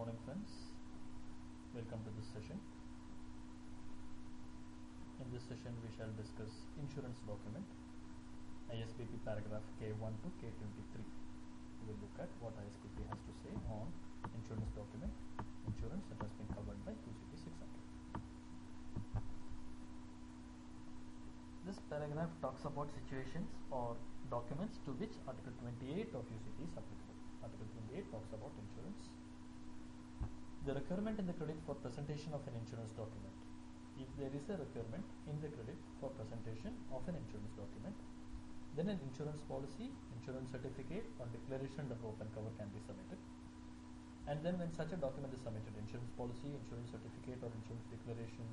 morning friends, welcome to this session. In this session we shall discuss insurance document, Isbp paragraph K1 to K23. We will look at what Isbp has to say on insurance document, insurance that has been covered by UCP 600. This paragraph talks about situations or documents to which Article 28 of UCP is applicable. Article 28 talks about insurance. The requirement in the credit for presentation of an insurance document. If there is a requirement in the credit for presentation of an insurance document, then an insurance policy, insurance certificate or declaration under open cover can be submitted. And then when such a document is submitted, insurance policy, insurance certificate or insurance declaration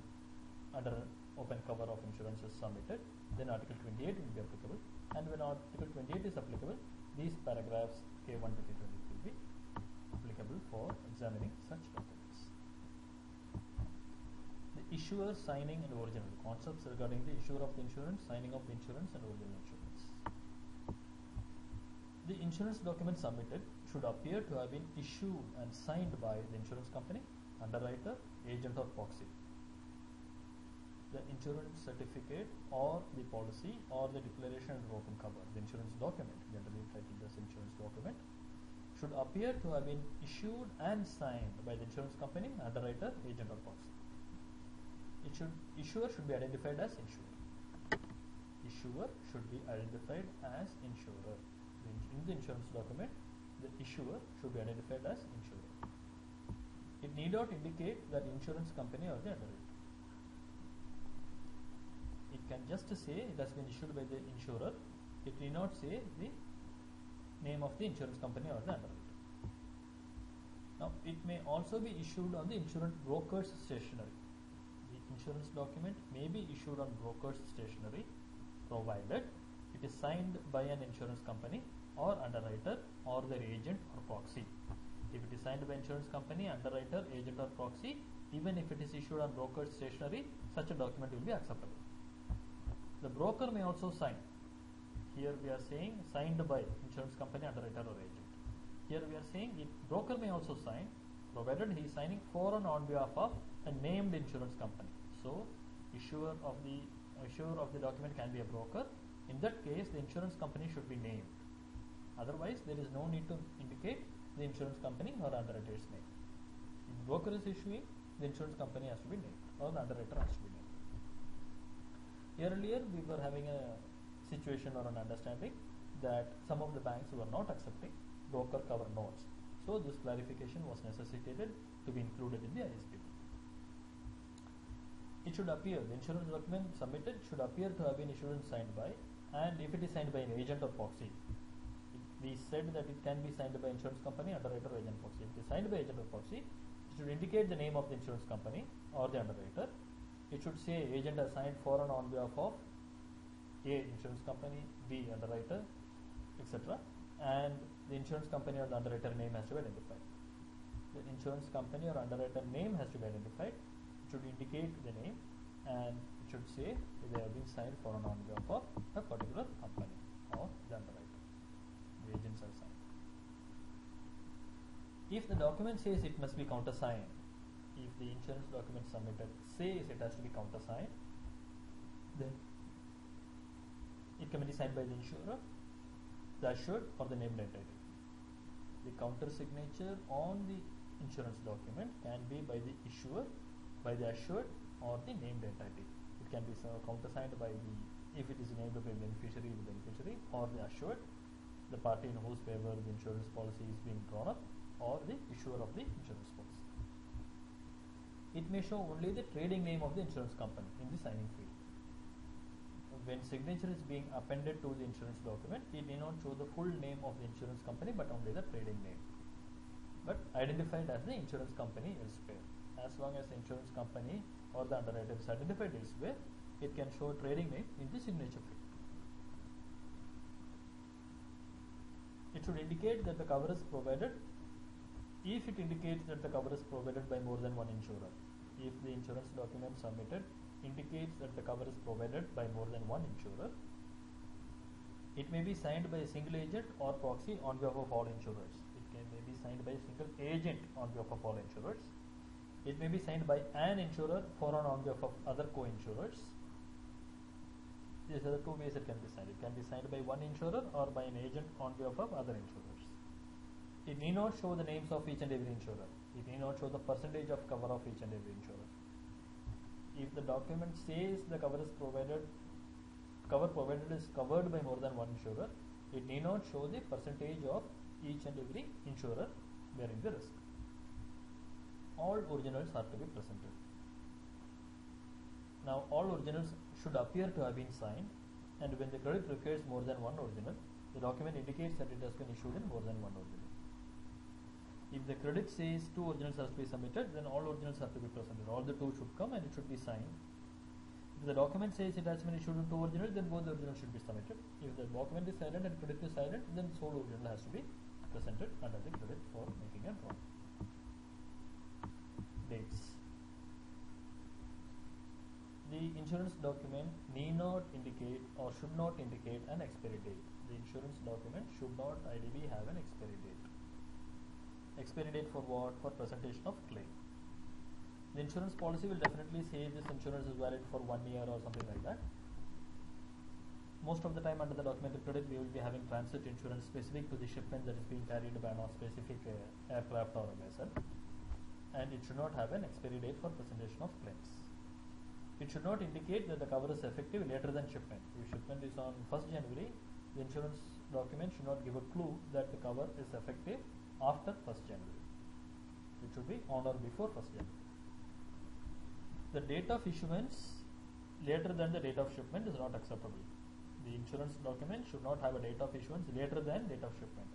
under open cover of insurance is submitted, then Article 28 will be applicable. And when Article 28 is applicable, these paragraphs K1 to K23 will be applicable for examining such documents. The issuer, signing and original. Concepts regarding the issuer of the insurance, signing of the insurance and original insurance. The insurance document submitted should appear to have been issued and signed by the insurance company, underwriter, agent or proxy. The insurance certificate or the policy or the declaration under open cover, the insurance document, generally titled as insurance document, should appear to have been issued and signed by the insurance company, underwriter, agent or proxy. Issuer should be identified as insurer. Issuer should be identified as insurer. In the insurance document, the issuer should be identified as insurer. It need not indicate that insurance company or the underwriter. It can just say it has been issued by the insurer. It need not say the name of the insurance company or the underwriter. Now, it may also be issued on the insurance broker's stationery. The insurance document may be issued on broker's stationery, provided it is signed by an insurance company or underwriter or their agent or proxy. If it is signed by insurance company, underwriter, agent or proxy, even if it is issued on broker's stationery, such a document will be acceptable. The broker may also sign. Here we are saying signed by insurance company, underwriter or agent. Here we are saying broker may also sign, provided he is signing for and on behalf of a named insurance company. So, issuer of the document can be a broker. In that case, the insurance company should be named. Otherwise, there is no need to indicate the insurance company or underwriter's name. If the broker is issuing, the insurance company has to be named or the underwriter has to be named. Earlier, we were having a situation or an understanding that some of the banks were not accepting broker cover notes. So, this clarification was necessitated to be included in the Isbp. It should appear, the insurance document submitted should appear to have been issued and signed by, and if it is signed by an agent or proxy, we said that it can be signed by insurance company, underwriter or agent proxy. If it is signed by agent or proxy, it should indicate the name of the insurance company or the underwriter. It should say agent has signed for and on behalf of A, insurance company, B, underwriter, etc. And the insurance company or the underwriter name has to be identified. The insurance company or underwriter name has to be identified. It should indicate the name and it should say they have been signed for and on behalf of a particular company or the underwriter. The agents are signed. If the document says it must be countersigned, if the insurance document submitted says it has to be countersigned, then it can be signed by the insurer, the assured or the named entity. The counter signature on the insurance document can be by the issuer, by the assured or the named entity. It can be countersigned by the, if it is named by the beneficiary or the assured, the party in whose favor the insurance policy is being drawn up, or the issuer of the insurance policy. It may show only the trading name of the insurance company in the signing field. When signature is being appended to the insurance document, it may not show the full name of the insurance company but only the trading name, but identified as the insurance company elsewhere. As long as the insurance company or the underwriter is identified elsewhere, it can show trading name in the signature field. It should indicate that the cover is provided if it indicates that the cover is provided by more than one insurer. If the insurance document submitted indicates that the cover is provided by more than one insurer, it may be signed by a single agent or proxy on behalf of all insurers. It may be signed by a single agent on behalf of all insurers. It may be signed by an insurer for and on behalf of other co-insurers. These are the two ways it can be signed. It can be signed by one insurer or by an agent on behalf of other insurers. It need not show the names of each and every insurer. It need not show the percentage of cover of each and every insurer. If the document says the cover provided is covered by more than one insurer, it need not show the percentage of each and every insurer bearing the risk. All originals are to be presented. Now, all originals should appear to have been signed, and when the credit requires more than one original, the document indicates that it has been issued in more than one original. If the credit says two originals has to be submitted, then all originals have to be presented. All the two should come and it should be signed. If the document says it has been issued in two originals, then both the originals should be submitted. If the document is silent and credit is silent, then sole original has to be presented under the credit for making a drawing. Dates. The insurance document need not indicate or should not indicate an expiry date. The insurance document should not ideally have an expiry date. Expiry date for what? For presentation of claim. The insurance policy will definitely say this insurance is valid for 1 year or something like that. Most of the time under the documented credit, we will be having transit insurance specific to the shipment that is being carried by a specific aircraft or a vessel, and it should not have an expiry date for presentation of claims. It should not indicate that the cover is effective later than shipment. If shipment is on 1st January, the insurance document should not give a clue that the cover is effective after 1st January. It should be on or before 1st January. The date of issuance later than the date of shipment is not acceptable. The insurance document should not have a date of issuance later than date of shipment.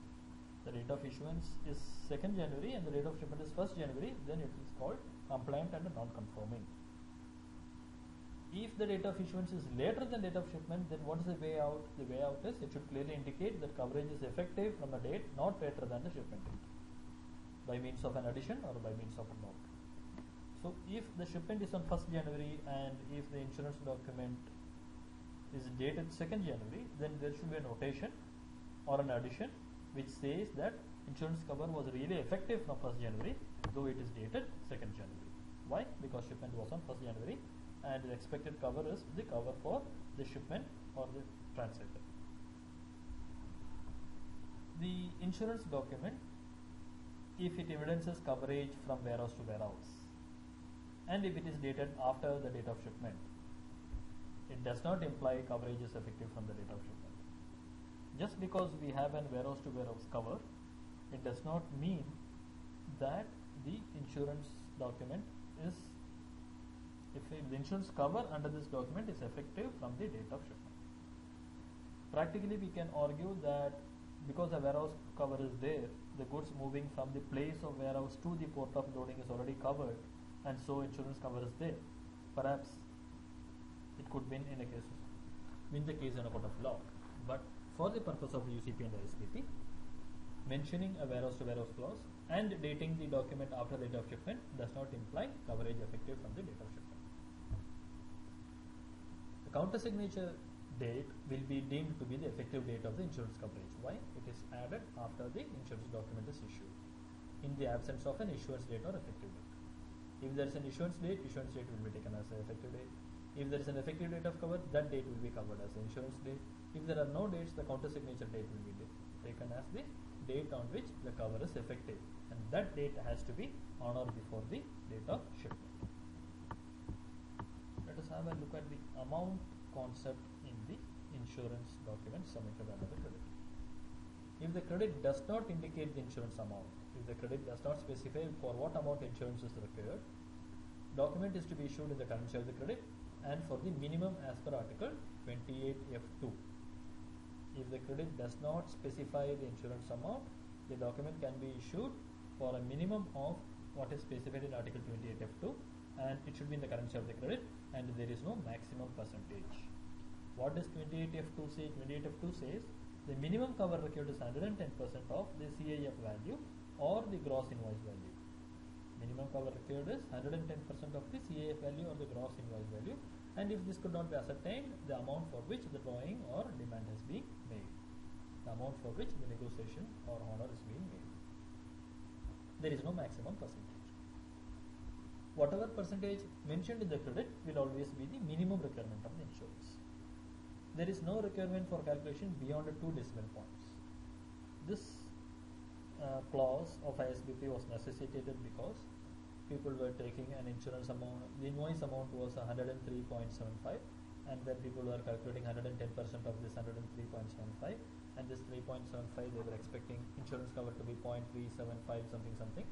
The date of issuance is 2nd January and the date of shipment is 1st January, then it is called compliant and non-conforming. If the date of issuance is later than date of shipment, then what is the way out? The way out is it should clearly indicate that coverage is effective from a date not later than the shipment date, by means of an addition or by means of a note. So if the shipment is on 1st January and if the insurance document is dated 2nd January, then there should be a notation or an addition which says that insurance cover was really effective from 1st January, though it is dated 2nd January. Why? Because shipment was on 1st January and the expected cover is the cover for the shipment or the transit. The insurance document, if it evidences coverage from warehouse to warehouse, and if it is dated after the date of shipment, it does not imply coverage is effective from the date of shipment. Just because we have an warehouse to warehouse cover, it does not mean that the insurance document is, if the insurance cover under this document is effective from the date of shipment. Practically we can argue that because the warehouse cover is there, the goods moving from the place of warehouse to the port of loading is already covered, and so insurance cover is there. Perhaps it could be in a case, in the case in a court of law, but for the purpose of UCP and Isbp, mentioning a warehouse to warehouse clause and dating the document after the date of shipment does not imply coverage effective from the date of shipment. The counter signature date will be deemed to be the effective date of the insurance coverage. Why? It is added after the insurance document is issued, in the absence of an issuance date or effective date. If there is an issuance date will be taken as an effective date. If there is an effective date of cover, that date will be covered as the insurance date. If there are no dates, the counter signature date will be taken as the date on which the cover is effective, and that date has to be on or before the date of shipment. Let us have a look at the amount concept in the insurance document submitted under the credit. If the credit does not indicate the insurance amount, if the credit does not specify for what amount insurance is required, document is to be issued in the currency of the credit and for the minimum as per article 28F2. If the credit does not specify the insurance amount, the document can be issued for a minimum of what is specified in article 28F2, and it should be in the currency of the credit, and there is no maximum percentage. What does 28F2 say? 28F2 says the minimum cover required is 110% of the CIF value or the gross invoice value. Minimum cover required is 110% of the CIF value or the gross invoice value, and if this could not be ascertained, the amount for which the drawing or demand has been made, the amount for which the negotiation or honor is being made. there is no maximum percentage. Whatever percentage mentioned in the credit will always be the minimum requirement of the insurance. There is no requirement for calculation beyond 2 decimal points. This clause of Isbp was necessitated because people were taking an insurance amount, the invoice amount was 103.75, and then people were calculating 110% of this 103.75, and this 3.75 they were expecting insurance cover to be 0.375 something,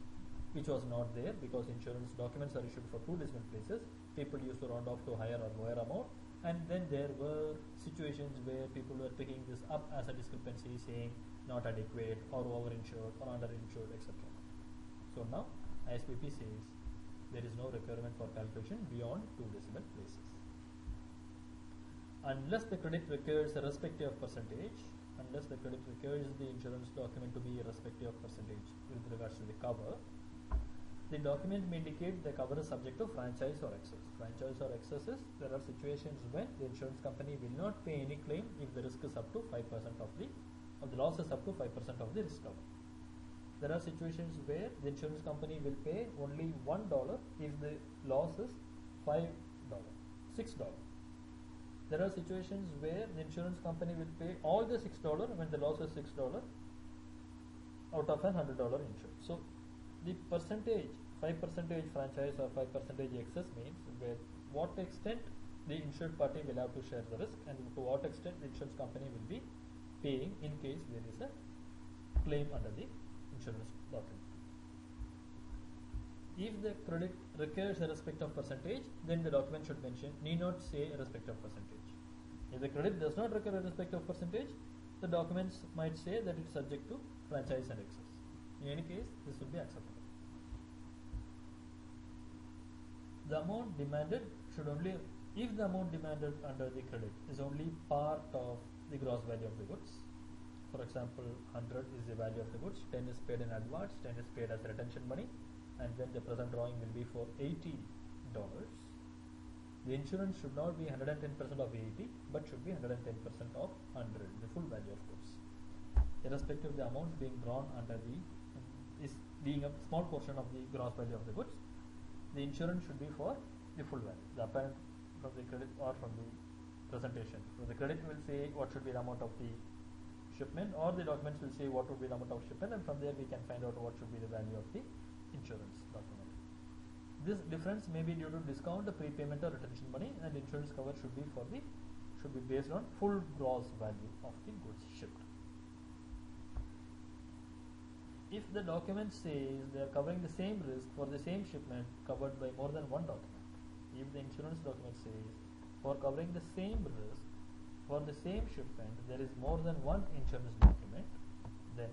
which was not there because insurance documents are issued for 2 decimal places. People used to round off to higher or lower amount, and then there were situations where people were picking this up as a discrepancy, saying not adequate or overinsured or underinsured, etc. So now Isbp says there is no requirement for calculation beyond 2 decimal places. Unless the credit requires a respective percentage, unless the credit requires the insurance document to be a respective percentage with regards to the cover, the document may indicate the cover is subject to franchise or excess. Franchise or excess is, there are situations when the insurance company will not pay any claim if the risk is up to 5% of the loss is up to 5% of the risk cover. There are situations where the insurance company will pay only $1 if the loss is $5, $6. There are situations where the insurance company will pay all the $6 when the loss is $6 out of an $100 insured. So the percentage, 5% franchise or 5% excess means where what extent the insured party will have to share the risk, and to what extent the insurance company will be paying in case there is a claim under the insurance document. If the credit requires a respective percentage, then the document should mention, need not say a respective percentage. If the credit does not require a respective percentage, the documents might say that it is subject to franchise and excess. In any case, this will be acceptable. The amount demanded should only, if the amount demanded under the credit is only part of the gross value of the goods. For example, 100 is the value of the goods, 10 is paid in advance, 10 is paid as retention money, and then the present drawing will be for $80. The insurance should not be 110% of 80, but should be 110% of 100, the full value of goods. Irrespective of the amount being drawn under the, is being a small portion of the gross value of the goods, the insurance should be for the full value, the apparent from the credit or from the presentation. So the credit will say what should be the amount of the shipment, or the documents will say what would be the amount of shipment, and from there we can find out what should be the value of the insurance document. This difference may be due to discount, prepayment or retention money, and insurance cover should be based on full gross value of the goods shipped. If the document says they are covering the same risk for the same shipment covered by more than one document, if the insurance document says for covering the same risk for the same shipment there is more than one insurance document, then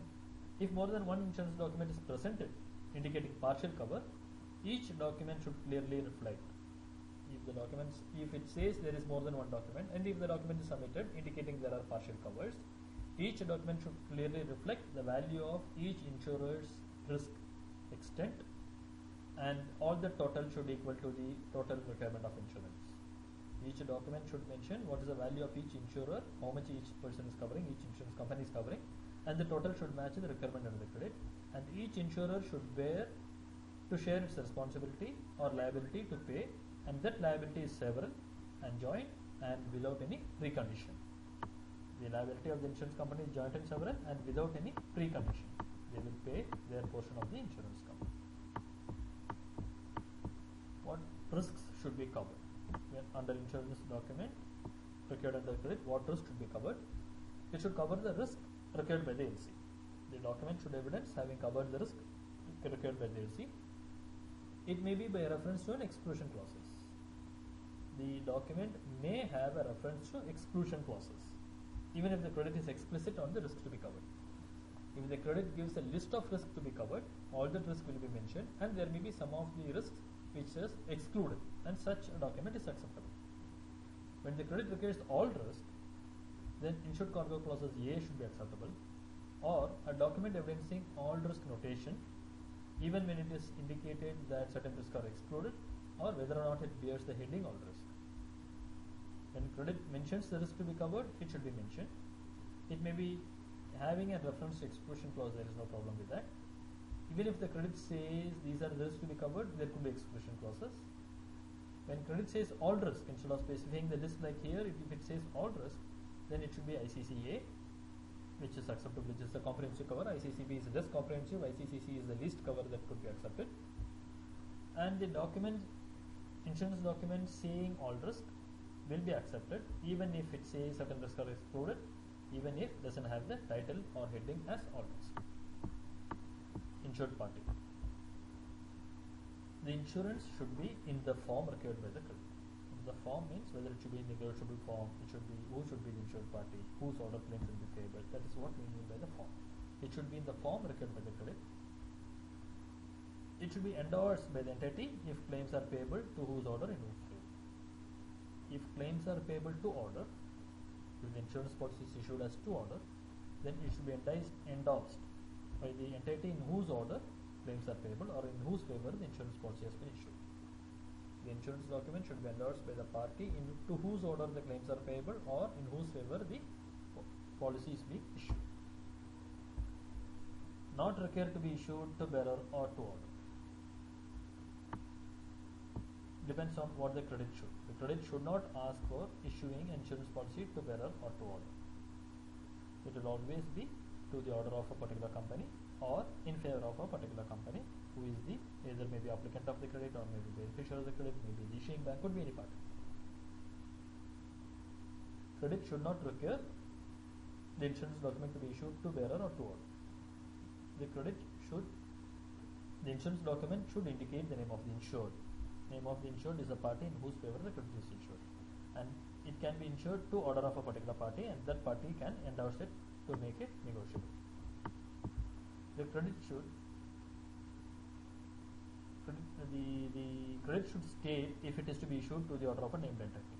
if more than one insurance document is presented indicating partial cover, each document should clearly reflect. If it says there is more than one document, and if the document is submitted indicating there are partial covers, each document should clearly reflect the value of each insurer's risk extent, and all the total should equal to the total requirement of insurance. Each document should mention what is the value of each insurer, how much each person is covering, each insurance company is covering, and the total should match the requirement under the credit, and each insurer should bear to share its responsibility or liability to pay, and that liability is several and joint and without any precondition. The liability of the insurance company is joint and several and without any precondition. They will pay their portion of the insurance cover. What risks should be covered? When under insurance document procured under credit, what risk should be covered? It should cover the risk procured by the LC. The document should evidence having covered the risk procured by the LC. It may be by reference to an exclusion clauses. The document may have a reference to exclusion clauses, even if the credit is explicit on the risk to be covered. If the credit gives a list of risks to be covered, all that risk will be mentioned, and there may be some of the risks which is excluded, and such a document is acceptable. When the credit requires all risk, then insured cargo clauses A should be acceptable, or a document evidencing all risk notation, even when it is indicated that certain risks are excluded, or whether or not it bears the heading all risk. When credit mentions the risk to be covered, it should be mentioned. It may be having a reference to exclusion clause, there is no problem with that. even if the credit says these are the risks to be covered, there could be exclusion clauses. When credit says all risk, instead of specifying the risk like here, if it says all risk, then it should be ICCA, which is acceptable, which is the comprehensive cover. ICCB is less comprehensive, ICCC is the least cover that could be accepted. And the document, insurance document saying all risk will be accepted even if it says certain risks are excluded, even if it doesn't have the title or heading as all risk. Insured party. The insurance should be in the form required by the credit. The form means whether it should be in negotiable form, it should be who should be the insured party, whose order claims will be payable. That is what we mean by the form. It should be in the form required by the credit. It should be endorsed by the entity if claims are payable to whose order in whose favor. If claims are payable to order, if the insurance policy is issued as to order, then it should be endorsed by the entity in whose order claims are payable or in whose favor the insurance policy has been issued. The insurance document should be endorsed by the party to whose order the claims are payable or in whose favor the policy is being issued. Not required to be issued to bearer or to order. Depends on what the credit should. The credit should not ask for issuing insurance policy to bearer or to order. It will always be to the order of a particular company or in favor of a particular company who is the either maybe applicant of the credit or maybe beneficiary of the credit, maybe the issuing bank, could be any party. Credit should not require the insurance document to be issued to bearer or to order. The insurance document should indicate the name of the insured. Name of the insured is the party in whose favor the credit is insured, and it can be insured to order of a particular party, and that party can endorse it to make it negotiable. The credit should the credit should state if it is to be issued to the order of a named entity.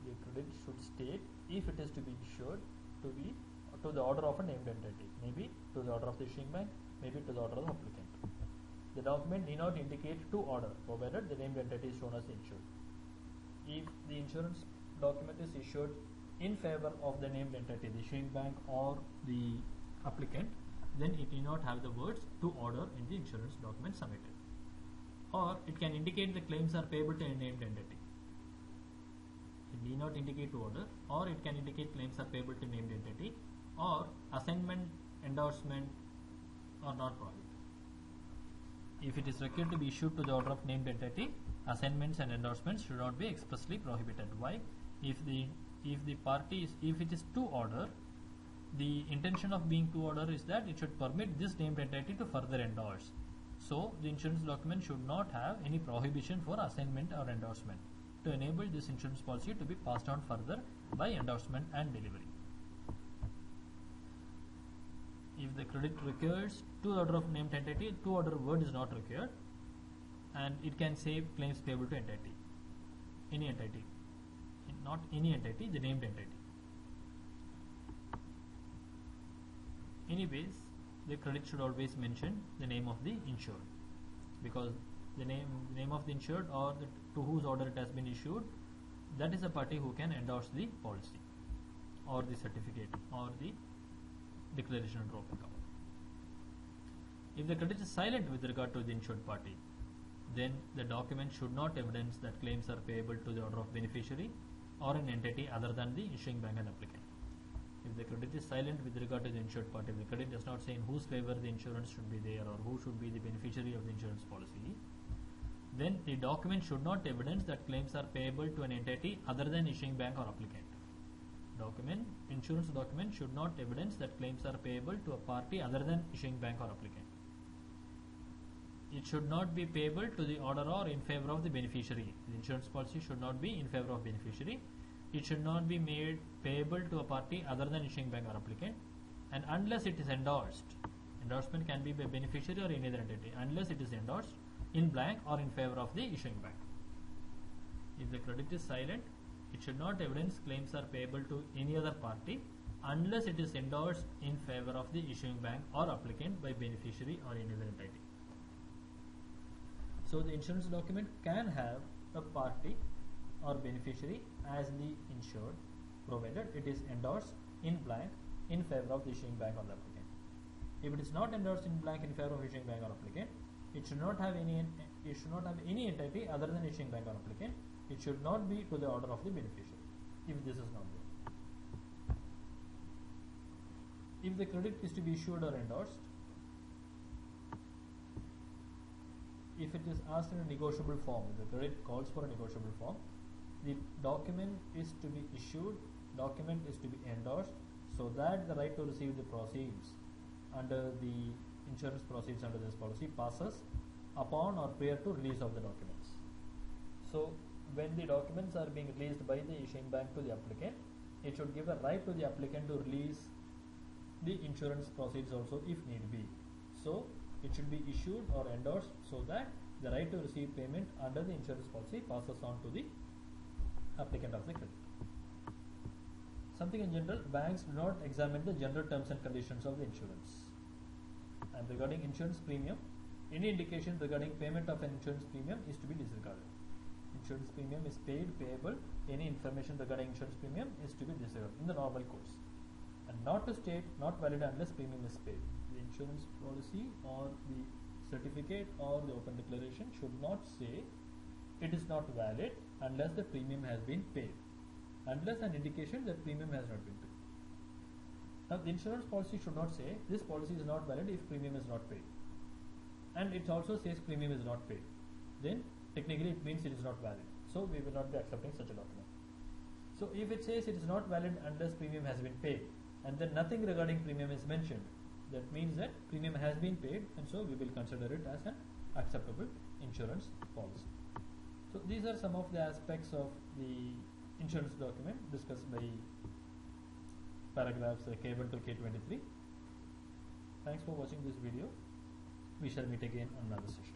The credit should state if it is to be issued to the order of a named entity, maybe to the order of the issuing bank, maybe to the order of the applicant. The document need not indicate to order, provided the named entity is shown as insured. If the insurance document is issued in favor of the named entity, the issuing bank or the applicant, then it need not have the words to order in the insurance document submitted. Or it can indicate the claims are payable to a named entity. It need not indicate to order, or it can indicate claims are payable to named entity, or assignment, endorsement are not prohibited. If it is required to be issued to the order of named entity, assignments and endorsements should not be expressly prohibited. Why? If it is to order, the intention of being to order is that it should permit this named entity to further endorse. So the insurance document should not have any prohibition for assignment or endorsement to enable this insurance policy to be passed on further by endorsement and delivery. If the credit requires to order of named entity, to order word is not required, and it can say claims payable to entity, any entity, not any entity, the named entity. Anyways, the credit should always mention the name of the insured, because the name of the insured or to whose order it has been issued, that is the party who can endorse the policy or the certificate or the declaration of drop account. If the credit is silent with regard to the insured party, then the document should not evidence that claims are payable to the order of beneficiary or an entity other than the issuing bank and applicant. If the credit is silent with regard to the insured party, if the credit does not say in whose favor the insurance should be there or who should be the beneficiary of the insurance policy, then the document should not evidence that claims are payable to an entity other than issuing bank or applicant. Insurance document should not evidence that claims are payable to a party other than issuing bank or applicant. It should not be payable to the order or in favor of the beneficiary. The insurance policy should not be in favor of beneficiary. It should not be made payable to a party other than issuing bank or applicant, and unless it is endorsed, endorsement can be by beneficiary or any other entity, unless it is endorsed in blank or in favor of the issuing bank. If the credit is silent, it should not evidence claims are payable to any other party unless it is endorsed in favor of the issuing bank or applicant by beneficiary or any other entity. So the insurance document can have a party or beneficiary as the insured, provided it is endorsed in blank in favor of the issuing bank or the applicant. If it is not endorsed in blank in favor of issuing bank or applicant, it should not have any entity other than issuing bank or applicant. It should not be to the order of the beneficiary. If this is not there, if the credit is to be issued or endorsed, if it is asked in a negotiable form, if the credit calls for a negotiable form, the document is to be issued, document is to be endorsed, so that the right to receive the proceeds under the insurance proceeds under this policy passes upon or prior to release of the documents. So when the documents are being released by the issuing bank to the applicant, it should give a right to the applicant to release the insurance proceeds also if need be. So it should be issued or endorsed so that the right to receive payment under the insurance policy passes on to the applicant of the credit. Something in general, banks do not examine the general terms and conditions of the insurance. And regarding insurance premium, any indication regarding payment of an insurance premium is to be disregarded. Insurance premium is paid, payable. Any information regarding insurance premium is to be disregarded in the normal course. And not to state not valid unless premium is paid. The insurance policy or the certificate or the open declaration should not say it is not valid unless the premium has been paid, unless an indication that premium has not been paid. Now the insurance policy should not say this policy is not valid if premium is not paid, and it also says premium is not paid, then technically it means it is not valid, so we will not be accepting such a document. So if it says it is not valid unless premium has been paid, and then nothing regarding premium is mentioned, that means that premium has been paid, and so we will consider it as an acceptable insurance policy. So these are some of the aspects of the insurance document discussed by paragraphs K1 to K23. Thanks for watching this video. We shall meet again on another session.